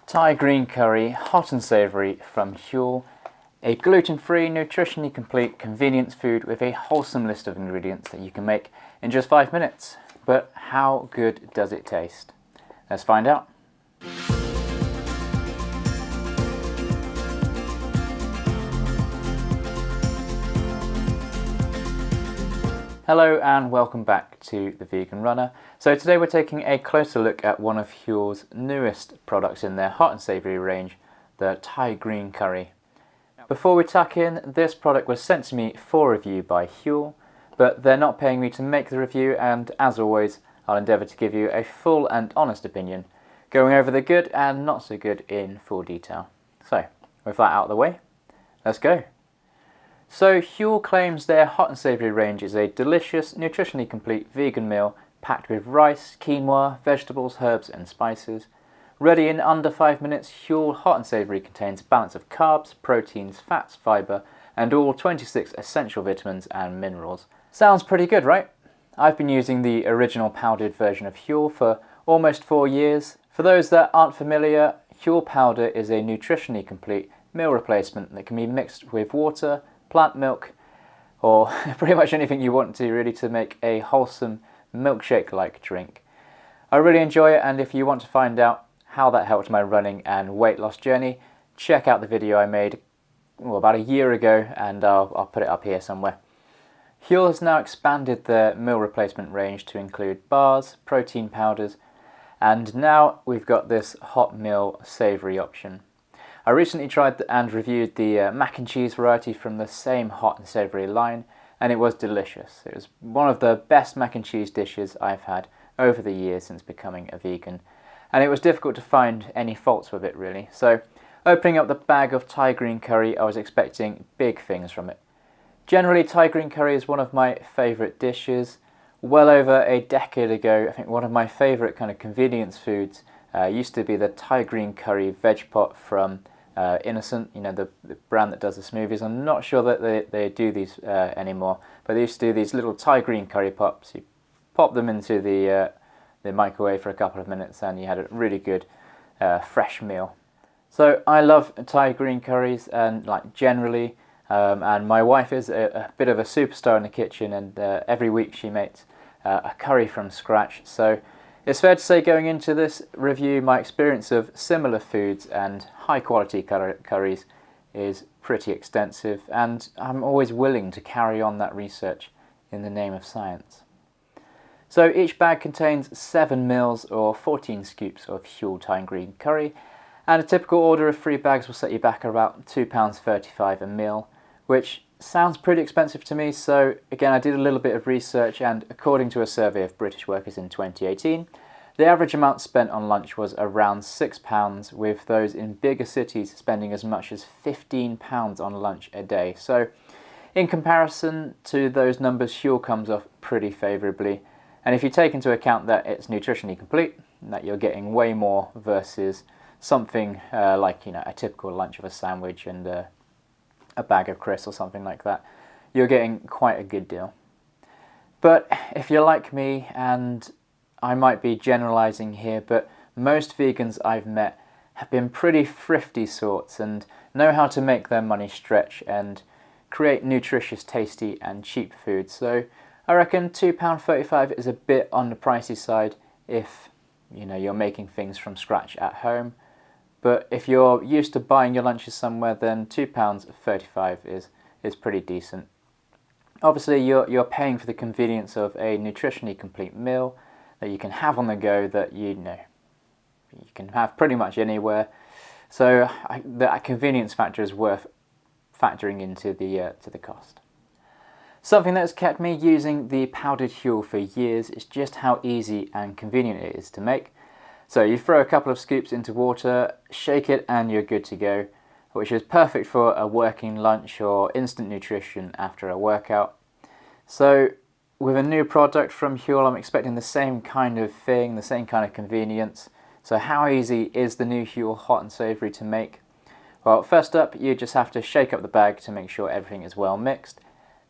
Thai Green Curry, hot and savoury from Huel, a gluten-free, nutritionally complete convenience food with a wholesome list of ingredients that you can make in just 5 minutes. But how good does it taste? Let's find out. Hello and welcome back to The Vegan Runner. So today we're taking a closer look at one of Huel's newest products in their hot and savoury range, the Thai Green Curry. Before we tuck in, this product was sent to me for review by Huel, but they're not paying me to make the review, and as always I'll endeavour to give you a full and honest opinion, going over the good and not so good in full detail. So with that out of the way, let's go. So Huel claims their hot and savoury range is a delicious, nutritionally complete vegan meal packed with rice, quinoa, vegetables, herbs and spices. Ready in under 5 minutes, Huel Hot and Savoury contains a balance of carbs, proteins, fats, fibre and all 26 essential vitamins and minerals. Sounds pretty good, right? I've been using the original powdered version of Huel for almost 4 years. For those that aren't familiar, Huel Powder is a nutritionally complete meal replacement that can be mixed with water, plant milk, or pretty much anything you want to really to make a wholesome milkshake-like drink. I really enjoy it, and if you want to find out how that helped my running and weight loss journey, check out the video I made about a year ago, and I'll put it up here somewhere. Huel has now expanded their meal replacement range to include bars, protein powders, and now we've got this hot meal savoury option. I recently tried and reviewed the mac and cheese variety from the same hot and savoury line, and it was delicious. It was one of the best mac and cheese dishes I've had over the years since becoming a vegan, and it was difficult to find any faults with it really. So opening up the bag of Thai Green Curry, I was expecting big things from it. Generally, Thai Green Curry is one of my favourite dishes. Well over a decade ago, I think one of my favourite kind of convenience foods used to be the Thai Green Curry veg pot from Innocent, you know, the brand that does the smoothies. I'm not sure that they do these anymore, but they used to do these little Thai Green Curry pops. You pop them into the microwave for a couple of minutes and you had a really good fresh meal. So I love Thai Green Curries, and like generally, and my wife is a bit of a superstar in the kitchen, and every week she makes a curry from scratch. So it's fair to say going into this review, my experience of similar foods and high quality curries is pretty extensive, and I'm always willing to carry on that research in the name of science. So each bag contains 7 mils or 14 scoops of Huel Thai Green Curry, and a typical order of 3 bags will set you back around £2.35 a meal, which sounds pretty expensive to me. So again, I did a little bit of research, and according to a survey of British workers in 2018, the average amount spent on lunch was around £6, with those in bigger cities spending as much as £15 on lunch a day. So in comparison to those numbers, Huel comes off pretty favourably. And if you take into account that it's nutritionally complete, that you're getting way more versus something like, you know, a typical lunch of a sandwich and a bag of crisps or something like that, you're getting quite a good deal. But if you're like me, and I might be generalizing here, but most vegans I've met have been pretty thrifty sorts and know how to make their money stretch and create nutritious, tasty and cheap food. So I reckon £2.35 is a bit on the pricey side if, you know, you're making things from scratch at home. But if you're used to buying your lunches somewhere, then £2.35 is pretty decent. Obviously, you're paying for the convenience of a nutritionally complete meal that you can have on the go, that you can have pretty much anywhere. So that convenience factor is worth factoring into the cost. Something that's kept me using the powdered Huel for years is just how easy and convenient it is to make. So you throw a couple of scoops into water, shake it and you're good to go, which is perfect for a working lunch or instant nutrition after a workout. So with a new product from Huel, I'm expecting the same kind of thing, the same kind of convenience. So how easy is the new Huel Hot and Savoury to make? Well, first up, you just have to shake up the bag to make sure everything is well mixed.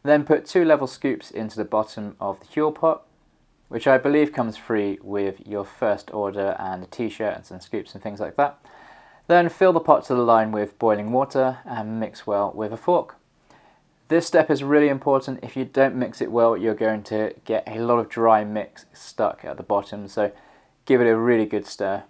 Then put 2 level scoops into the bottom of the Huel pot, which I believe comes free with your first order, and a t-shirt and some scoops and things like that. Then fill the pot to the line with boiling water and mix well with a fork. This step is really important. If you don't mix it well, you're going to get a lot of dry mix stuck at the bottom, so give it a really good stir.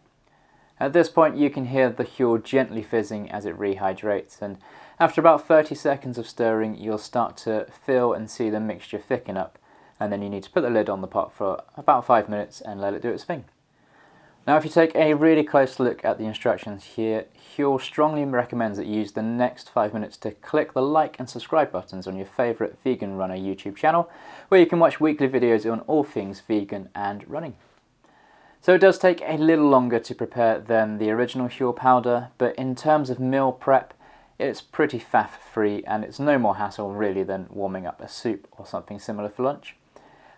At this point you can hear the Huel gently fizzing as it rehydrates, and after about 30 seconds of stirring you'll start to feel and see the mixture thicken up, and then you need to put the lid on the pot for about 5 minutes and let it do its thing. Now if you take a really close look at the instructions here, Huel strongly recommends that you use the next 5 minutes to click the like and subscribe buttons on your favourite Vegan Runner YouTube channel, where you can watch weekly videos on all things vegan and running. So it does take a little longer to prepare than the original Huel powder, but in terms of meal prep, it's pretty faff free and it's no more hassle really than warming up a soup or something similar for lunch.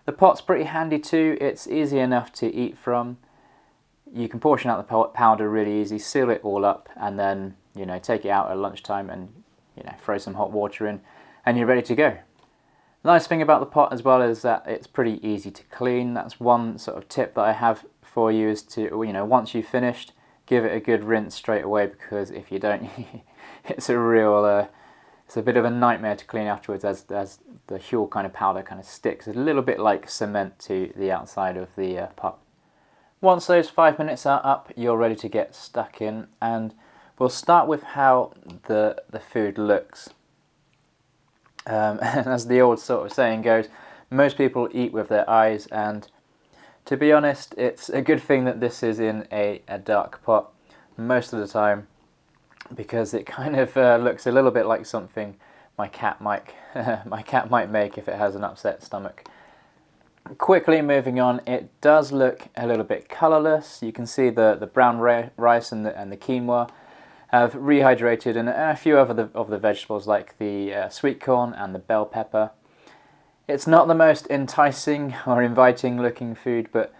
The pot's pretty handy too, it's easy enough to eat from. You can portion out the powder really easy, seal it all up, and then take it out at lunchtime and throw some hot water in, and you're ready to go. The nice thing about the pot as well is that it's pretty easy to clean. That's one sort of tip that I have for you, is to once you've finished, give it a good rinse straight away, because if you don't, it's a bit of a nightmare to clean afterwards, as the Huel kind of powder kind of sticks a little bit like cement to the outside of the pot. Once those 5 minutes are up, you're ready to get stuck in, and we'll start with how the food looks. And as the old sort of saying goes, most people eat with their eyes, and to be honest, it's a good thing that this is in a dark pot most of the time, because it kind of looks a little bit like something my cat might make if it has an upset stomach. Quickly moving on, it does look a little bit colourless. You can see the brown rice and the quinoa have rehydrated, and a few of the vegetables like the sweet corn and the bell pepper. It's not the most enticing or inviting looking food, but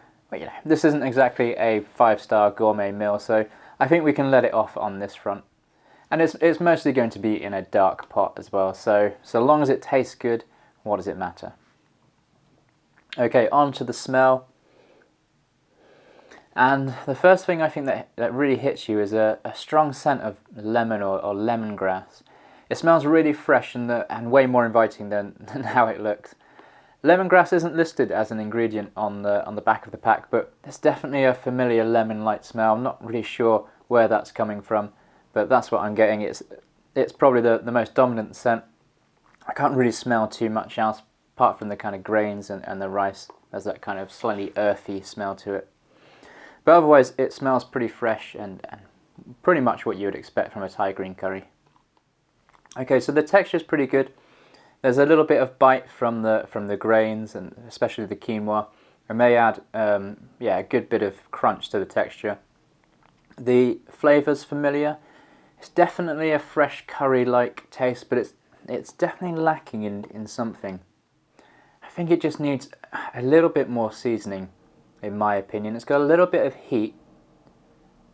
this isn't exactly a 5-star gourmet meal, so I think we can let it off on this front. And it's mostly going to be in a dark pot as well, so long as it tastes good, what does it matter? Okay, on to the smell. And the first thing I think that really hits you is a strong scent of lemon or lemongrass. It smells really fresh and way more inviting than how it looks. Lemongrass isn't listed as an ingredient on the back of the pack, but there's definitely a familiar lemon-like smell. I'm not really sure where that's coming from, but that's what I'm getting. It's probably the most dominant scent. I can't really smell too much else apart from the kind of grains and the rice. There's that kind of slightly earthy smell to it. But otherwise it smells pretty fresh and pretty much what you would expect from a Thai green curry. Okay, so the texture is pretty good. There's a little bit of bite from the grains, and especially the quinoa. I may add a good bit of crunch to the texture. The flavour's familiar. It's definitely a fresh curry-like taste, but it's definitely lacking in something. I think it just needs a little bit more seasoning, in my opinion. It's got a little bit of heat,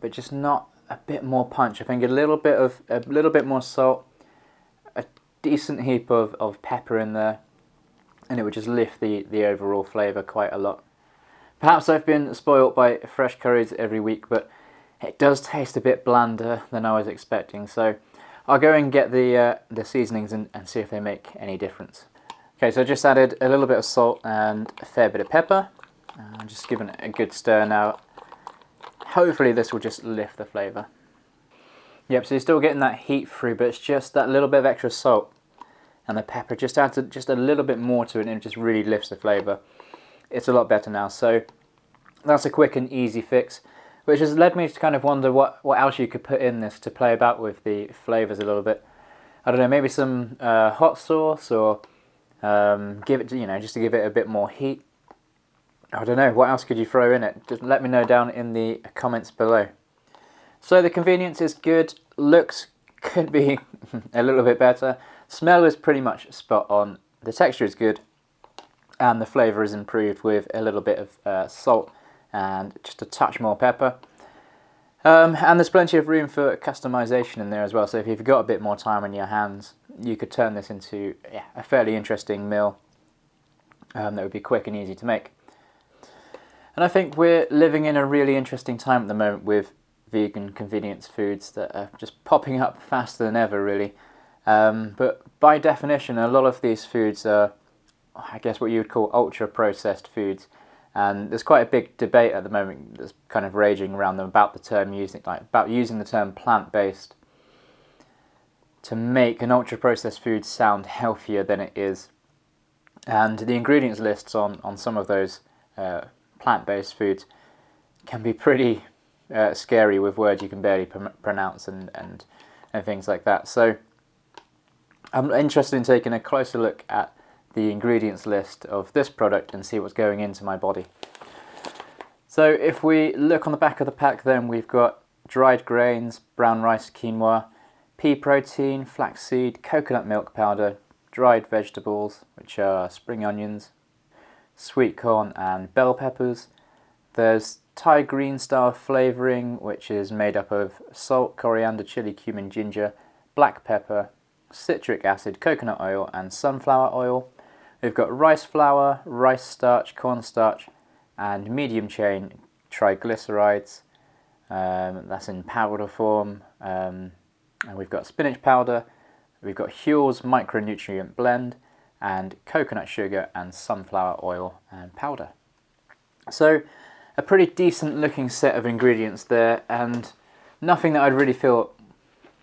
but just not a bit more punch. I think a little bit more salt, a decent heap of pepper in there, and it would just lift the overall flavour quite a lot. Perhaps I've been spoilt by fresh curries every week, but it does taste a bit blander than I was expecting, so I'll go and get the seasonings and see if they make any difference. Okay, so I just added a little bit of salt and a fair bit of pepper. I'm just giving it a good stir now. Hopefully this will just lift the flavour. Yep, so you're still getting that heat through, but it's just that little bit of extra salt and the pepper just adds just a little bit more to it, and it just really lifts the flavour. It's a lot better now, so that's a quick and easy fix, which has led me to kind of wonder what else you could put in this to play about with the flavours a little bit. I don't know, maybe some hot sauce, or give it, just to give it a bit more heat. I don't know, what else could you throw in it? Just let me know down in the comments below. So the convenience is good, looks could be a little bit better, smell is pretty much spot on, the texture is good, and the flavour is improved with a little bit of salt and just a touch more pepper. And there's plenty of room for customization in there as well, so if you've got a bit more time on your hands, you could turn this into a fairly interesting meal that would be quick and easy to make. And I think we're living in a really interesting time at the moment with vegan convenience foods that are just popping up faster than ever, really. But by definition, a lot of these foods are, I guess, what you would call ultra-processed foods. And there's quite a big debate at the moment that's kind of raging around them about the term using the term plant-based to make an ultra-processed food sound healthier than it is. And the ingredients lists on some of those plant-based foods can be pretty scary, with words you can barely pronounce and things like that. So I'm interested in taking a closer look at the ingredients list of this product and see what's going into my body. So if we look on the back of the pack, then we've got dried grains, brown rice, quinoa, pea protein, flaxseed, coconut milk powder, dried vegetables, which are spring onions, sweet corn and bell peppers. There's Thai green style flavouring, which is made up of salt, coriander, chili, cumin, ginger, black pepper, citric acid, coconut oil and sunflower oil. We've got rice flour, rice starch, cornstarch and medium chain triglycerides. That's in powder form. And we've got spinach powder. We've got Huel's micronutrient blend and coconut sugar and sunflower oil and powder. So a pretty decent looking set of ingredients there, and nothing that I'd really feel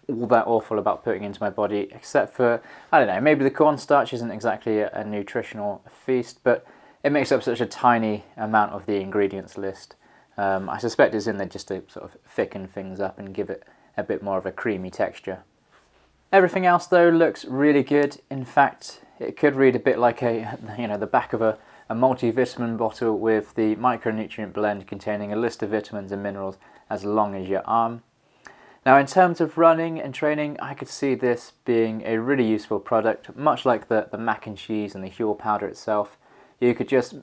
all that awful about putting into my body, except for, I don't know, maybe the cornstarch isn't exactly a nutritional feast, but it makes up such a tiny amount of the ingredients list. I suspect it's in there just to sort of thicken things up and give it a bit more of a creamy texture. Everything else though looks really good. In fact, it could read a bit like the back of a multivitamin bottle with the micronutrient blend containing a list of vitamins and minerals as long as your arm. Now, in terms of running and training, I could see this being a really useful product, much like the mac and cheese and the Huel powder itself. You could just,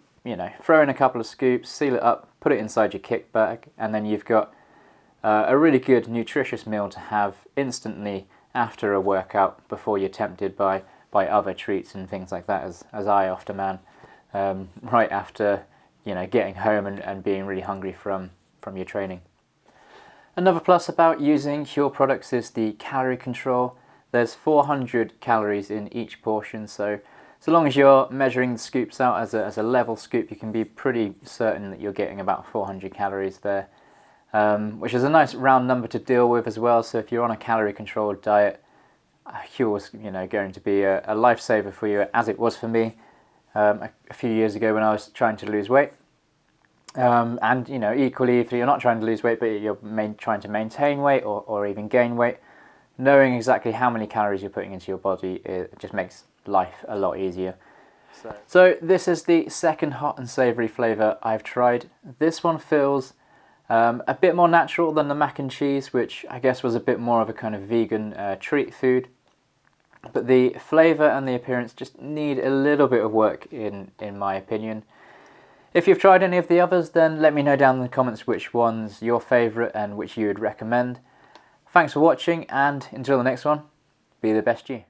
throw in a couple of scoops, seal it up, put it inside your kick bag, and then you've got a really good nutritious meal to have instantly after a workout before you're tempted by other treats and things like that, as I often am, right after getting home and being really hungry from your training. Another plus about using Huel products is the calorie control. There's 400 calories in each portion, so long as you're measuring the scoops out as a level scoop, you can be pretty certain that you're getting about 400 calories there, which is a nice round number to deal with as well. So if you're on a calorie controlled diet, Huel's going to be a lifesaver for you, as it was for me a few years ago when I was trying to lose weight. And equally, if you're not trying to lose weight but you're trying to maintain weight or even gain weight, knowing exactly how many calories you're putting into your body, it just makes life a lot easier. So this is the second hot and savoury flavour I've tried. This one feels a bit more natural than the mac and cheese, which I guess was a bit more of a kind of vegan treat food. But the flavour and the appearance just need a little bit of work in my opinion. If you've tried any of the others, then let me know down in the comments which one's your favourite and which you would recommend. Thanks for watching, and until the next one, be the best you.